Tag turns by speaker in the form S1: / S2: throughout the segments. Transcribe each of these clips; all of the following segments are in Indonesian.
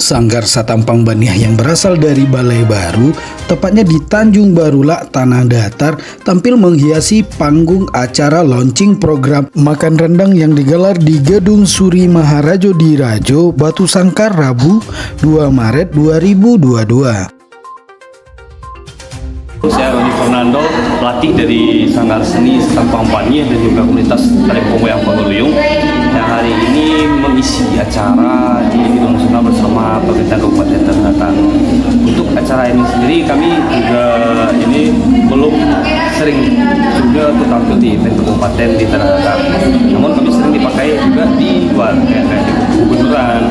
S1: Sanggar Satampang Baniah yang berasal dari Balai Baru, tepatnya di Tanjung Barulak, Tanah Datar, tampil menghiasi panggung acara launching program makan rendang yang digelar di Gedung Suri Maharajo di Rajo, Batu Sangkar, Rabu 2 Maret 2022.
S2: Saya Roni Fernando, pelatih dari Sanggar Seni Satampang Baniah dan juga komunitas Talempong Wayang Pagoluyung, yang hari ini mengisi acara di Gedung Nasional bersama pemerintah Kabupaten Tanah Datar. Untuk acara ini sendiri kami juga ini belum sering juga tampil di event kabupaten di Tanah Datar. Namun kami sering dipakai juga di luar, kayak di gubernuran,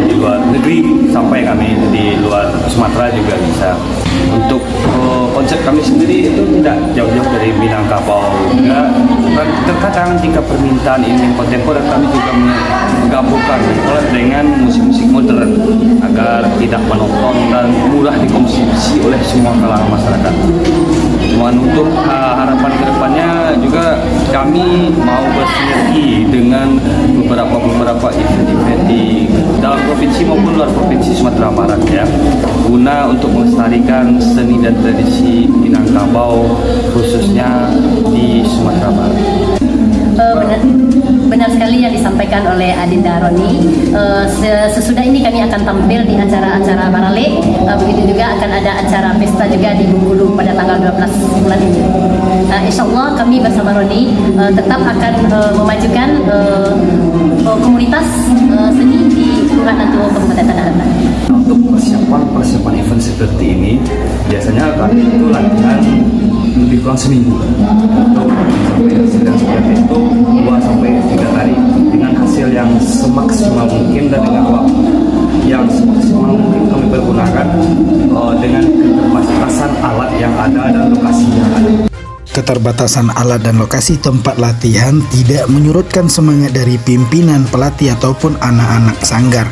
S2: di luar negeri, sampai kami di luar Sumatera juga bisa. Untuk konsep kami sendiri itu tidak jauh-jauh dari Minangkabau juga. Terkadang jika permintaan ini kontemporer, kami juga menggabungkan dengan musik-musik modern agar tidak monoton dan mudah dikonsumsi oleh semua kalangan masyarakat. Dan untuk harapan kedepannya juga kami mau bersinergi dengan beberapa event-event di dalam provinsi maupun luar provinsi Sumatera Barat, ya, guna untuk melestarikan seni dan tradisi Minangkabau khususnya di Sumatera Barat.
S3: Benar sekali yang disampaikan oleh Adinda Roni. Sesudah ini kami akan tampil di acara-acara Barale. Begitu juga akan ada acara pesta juga di Bengkulu pada tanggal 12 bulan ini. Insya Allah kami bersama Roni tetap akan memajukan komunitas seni di Kelurahan Nantuo Kabupaten Tanah Datar.
S2: Untuk persiapan event seperti ini, biasanya kami itu latihan lebih kurang seminggu. Untuk sampai hasil yang seperti itu 2-3 hari dengan hasil yang semaksimal mungkin dan dengan waktu yang semaksimal mungkin kami pergunakan dengan keterbatasan alat yang ada dan lokasi yang ada.
S1: Keterbatasan alat dan lokasi tempat latihan tidak menyurutkan semangat dari pimpinan, pelatih ataupun anak-anak sanggar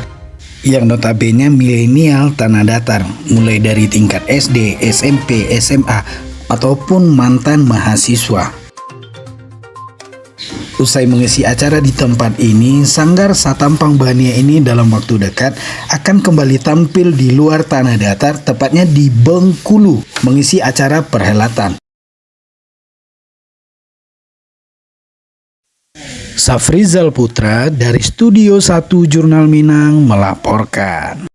S1: yang notabene milenial Tanah Datar, mulai dari tingkat SD, SMP, SMA ataupun mantan mahasiswa. Usai mengisi acara di tempat ini, Sanggar Satampang Baniah ini dalam waktu dekat akan kembali tampil di luar Tanah Datar, tepatnya di Bengkulu, mengisi acara perhelatan. Safrizal Putra dari Studio 1 Jurnal Minang melaporkan.